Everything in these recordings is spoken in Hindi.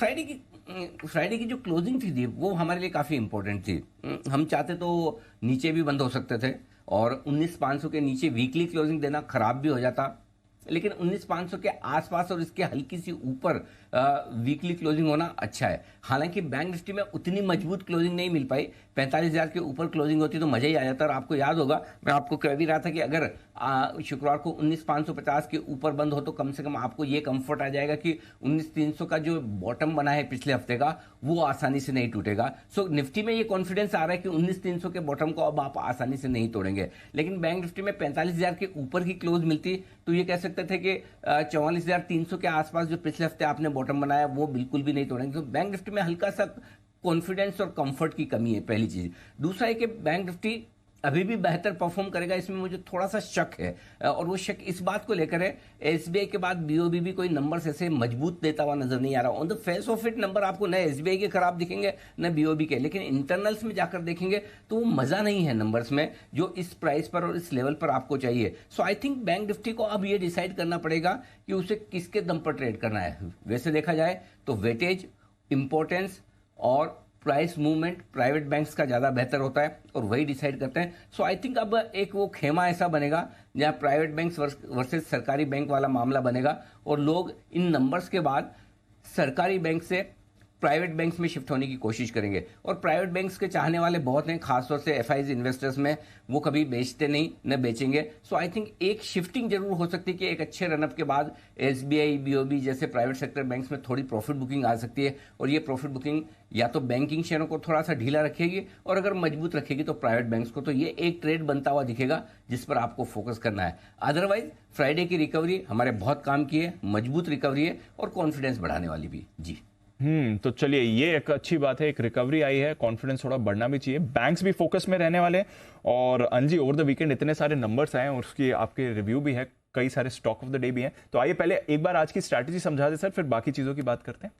फ्राइडे की जो क्लोजिंग थी वो हमारे लिए काफ़ी इंपॉर्टेंट थी। हम चाहते तो नीचे भी बंद हो सकते थे और 19,500 के नीचे वीकली क्लोजिंग देना खराब भी हो जाता, लेकिन 19,500 के आसपास और इसके हल्की सी ऊपर वीकली क्लोजिंग होना अच्छा है। हालांकि बैंक निफ्टी में उतनी मजबूत क्लोजिंग नहीं मिल पाई, 45,000 के ऊपर क्लोजिंग होती तो मजा ही आ जाता। और आपको याद होगा, मैं आपको कह भी रहा था कि अगर शुक्रवार को 19,550 के ऊपर बंद हो तो कम से कम आपको ये कंफर्ट आ जाएगा कि 19,300 का जो बॉटम बना है पिछले हफ्ते का वो आसानी से नहीं टूटेगा। सो निफ्टी में ये कॉन्फिडेंस आ रहा है कि 19,300 के बॉटम को अब आप आसानी से नहीं तोड़ेंगे। लेकिन बैंक निफ्टी में 45,000 के ऊपर की क्लोज मिलती तो ये कह सकते थे कि 44,300 के आसपास जो पिछले हफ्ते आपने बॉटम बनाया वो बिल्कुल भी नहीं तोड़ेंगे। तो बैंक निफ्टी में हल्का सा कॉन्फिडेंस और कंफर्ट की कमी है, पहली चीज। दूसरा है कि बैंक निफ्टी अभी भी बेहतर परफॉर्म करेगा, इसमें मुझे थोड़ा सा शक है। और वो शक इस बात को लेकर है, एसबीआई के बाद बीओबी भी कोई नंबर्स ऐसे मजबूत देता हुआ नजर नहीं आ रहा। On the face of it number आपको न एसबीआई के खराब दिखेंगे न बीओबी के, लेकिन इंटरनल्स में जाकर देखेंगे तो वो मजा नहीं है नंबर्स में जो इस प्राइस पर और इस लेवल पर आपको चाहिए। सो आई थिंक बैंक निफ्टी को अब ये डिसाइड करना पड़ेगा कि उसे किसके दम पर ट्रेड करना है। वैसे देखा जाए तो वेटेज, इंपॉर्टेंस और प्राइस मूवमेंट प्राइवेट बैंक्स का ज्यादा बेहतर होता है और वही डिसाइड करते हैं। सो आई थिंक अब एक वो खेमा ऐसा बनेगा जहां प्राइवेट बैंक्स वर्सेस सरकारी बैंक वाला मामला बनेगा और लोग इन नंबर्स के बाद सरकारी बैंक से प्राइवेट बैंक्स में शिफ्ट होने की कोशिश करेंगे। और प्राइवेट बैंक्स के चाहने वाले बहुत हैं, खासतौर से एफआईज इन्वेस्टर्स में, वो कभी बेचते नहीं न बेचेंगे। सो आई थिंक एक शिफ्टिंग जरूर हो सकती है कि एक अच्छे रनअप के बाद एसबीआई, बीओबी जैसे प्राइवेट सेक्टर बैंक्स में थोड़ी प्रॉफिट बुकिंग आ सकती है और ये प्रॉफिट बुकिंग या तो बैंकिंग शेयरों को थोड़ा सा ढीला रखेगी और अगर मजबूत रखेगी तो प्राइवेट बैंक्स को। तो ये एक ट्रेड बनता हुआ दिखेगा जिस पर आपको फोकस करना है। अदरवाइज फ्राइडे की रिकवरी हमारे बहुत काम की है, मजबूत रिकवरी है और कॉन्फिडेंस बढ़ाने वाली भी। जी तो चलिए, ये एक अच्छी बात है, एक रिकवरी आई है, कॉन्फिडेंस थोड़ा बढ़ना भी चाहिए, बैंक्स भी फोकस में रहने वाले हैं। और अंजी, ओवर द वीकेंड इतने सारे नंबर्स आए हैं और उसकी आपके रिव्यू भी है, कई सारे स्टॉक ऑफ द डे भी हैं। तो आइए पहले एक बार आज की स्ट्रैटेजी समझा दे सर, फिर बाकी चीजों की बात करते हैं।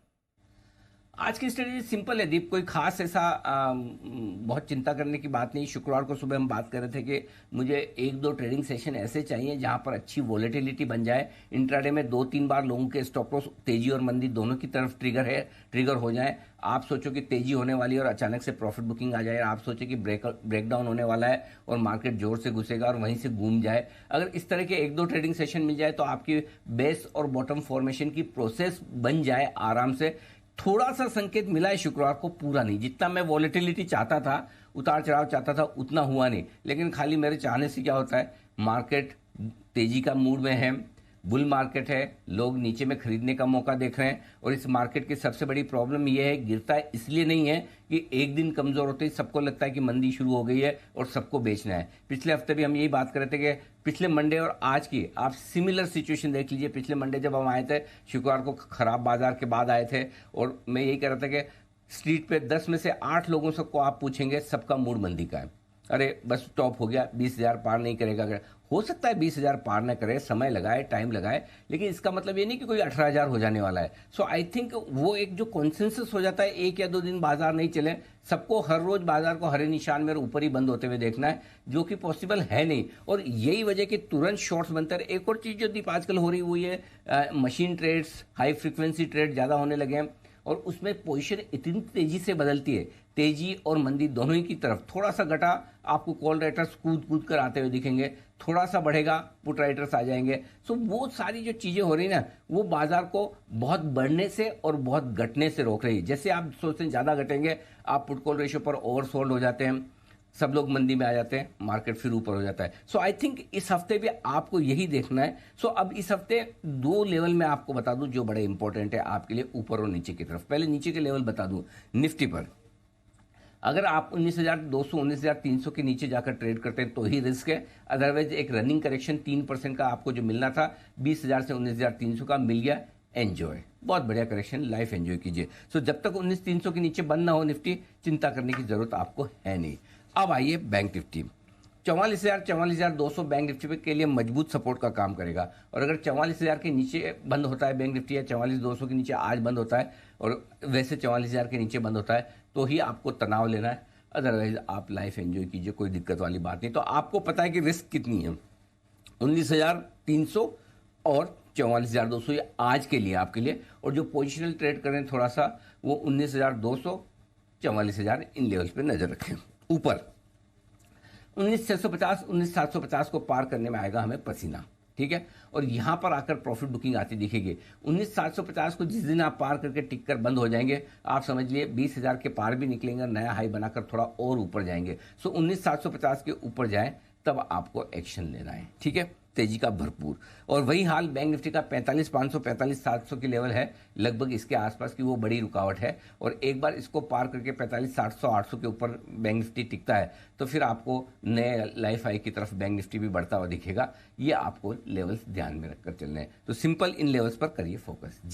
आज की स्ट्रेटेजी सिंपल है दीप, कोई खास ऐसा बहुत चिंता करने की बात नहीं। शुक्रवार को सुबह हम बात कर रहे थे कि मुझे 1-2 ट्रेडिंग सेशन ऐसे चाहिए जहां पर अच्छी वॉलेटिलिटी बन जाए, इंट्राडे में 2-3 बार लोगों के स्टॉप लॉस तेजी और मंदी दोनों की तरफ ट्रिगर हो जाए। आप सोचो कि तेजी होने वाली है और अचानक से प्रॉफिट बुकिंग आ जाए, आप सोचो कि ब्रेकडाउन होने वाला है और मार्केट जोर से घुसेगा और वहीं से घूम जाए। अगर इस तरह के 1-2 ट्रेडिंग सेशन मिल जाए तो आपकी बेस और बॉटम फॉर्मेशन की प्रोसेस बन जाए आराम से। थोड़ा सा संकेत मिला है शुक्रवार को, पूरा नहीं, जितना मैं वॉलेटिलिटी चाहता था, उतार चढ़ाव चाहता था, उतना हुआ नहीं। लेकिन खाली मेरे चाहने से क्या होता है, मार्केट तेजी का मूड में है, बुल मार्केट है, लोग नीचे में खरीदने का मौका देख रहे हैं। और इस मार्केट की सबसे बड़ी प्रॉब्लम यह है, गिरता है इसलिए नहीं है कि एक दिन कमजोर होते ही सबको लगता है कि मंदी शुरू हो गई है और सबको बेचना है। पिछले हफ्ते भी हम यही बात कर रहे थे कि पिछले मंडे और आज की आप सिमिलर सिचुएशन देख लीजिए। पिछले मंडे जब हम आए थे, शुक्रवार को खराब बाजार के बाद आए थे और मैं यही कह रहा था कि स्ट्रीट पे 10 में से 8 लोगों से को आप पूछेंगे, सबका मूड मंदी का है। अरे बस टॉप हो गया, 20,000 पार नहीं करेगा। अगर हो सकता है 20,000 पार न करे, समय लगाए, टाइम लगाए, लेकिन इसका मतलब ये नहीं कि कोई 18,000 हो जाने वाला है। सो आई थिंक वो एक जो कॉन्सेंसस हो जाता है, 1 या 2 दिन बाजार नहीं चले, सबको हर रोज बाजार को हरे निशान में ऊपर ही बंद होते हुए देखना है, जो कि पॉसिबल है नहीं। और यही वजह कि तुरंत शॉर्ट्स बनते हैं। एक और चीज जो दीप आजकल हो रही हुई है, machine trades, high frequency trade ज्यादा होने लगे हैं और उसमें पोजीशन इतनी तेजी से बदलती है, तेजी और मंदी दोनों ही की तरफ। थोड़ा सा घटा, आपको कॉल राइटर्स कूद कूद कर आते हुए दिखेंगे, थोड़ा सा बढ़ेगा, पुट राइटर्स आ जाएंगे। सो वो सारी जो चीजें हो रही ना, वो बाजार को बहुत बढ़ने से और बहुत घटने से रोक रही है। जैसे आप सोचते हैं ज्यादा घटेंगे, आप पुट कॉल रेशियो पर ओवरसोल्ड हो जाते हैं, सब लोग मंदी में आ जाते हैं, मार्केट फिर ऊपर हो जाता है। सो आई थिंक इस हफ्ते भी आपको यही देखना है। सो अब इस हफ्ते 2 लेवल में आपको बता दूं जो बड़े इंपॉर्टेंट है आपके लिए, ऊपर और नीचे की तरफ। पहले नीचे के लेवल बता दूं, निफ्टी पर अगर आप 19,200 19,300 के नीचे जाकर ट्रेड करते हैं तो ही रिस्क है। अदरवाइज एक रनिंग करेक्शन 3% का आपको जो मिलना था 20,000 से 19,300 का मिल गया, एंजॉय, बहुत बढ़िया करेक्शन, लाइफ एंजॉय कीजिए। सो जब तक 19,300 के नीचे बंद ना हो निफ्टी, चिंता करने की जरूरत आपको है नहीं। अब आइए बैंक निफ्टी, 44,200 बैंक निफ्टी के लिए मजबूत सपोर्ट का काम करेगा। और अगर 44,000 के नीचे बंद होता है बैंक निफ्टी, या 44,200 के नीचे आज बंद होता है और वैसे 44,000 के नीचे बंद होता है, तो ही आपको तनाव लेना है। अदरवाइज आप लाइफ एंजॉय कीजिए, कोई दिक्कत वाली बात नहीं। तो आपको पता है कि रिस्क कितनी है, 19,300 और 44,200 ये आज के लिए आपके लिए, और जो पोजिशनल ट्रेड करें थोड़ा सा वो 19,200 44,000 इन लेवल्स पे नजर रखें। ऊपर 19,650 19,750 को पार करने में आएगा हमें पसीना, ठीक है, और यहां पर आकर प्रॉफिट बुकिंग आती दिखेगी। 19,750 को जिस दिन आप पार करके टिक कर बंद हो जाएंगे, आप समझ लिए 20,000 के पार भी निकलेंगे, नया हाई बनाकर थोड़ा और ऊपर जाएंगे। सो 19,750 के ऊपर जाएं तब आपको एक्शन लेना है, ठीक है, तेजी का भरपूर। और वही हाल बैंक निफ्टी का 45,500 45,700 की लेवल है, लगभग इसके आसपास की वो बड़ी रुकावट है, और एक बार इसको पार करके 45,700 800 के ऊपर बैंक निफ्टी टिकता है तो फिर आपको नए लाइफ हाई की तरफ बैंक निफ्टी भी बढ़ता हुआ दिखेगा। ये आपको लेवल्स ध्यान में रखकर चलने हैं, तो सिंपल इन लेवल्स पर करिए फोकस।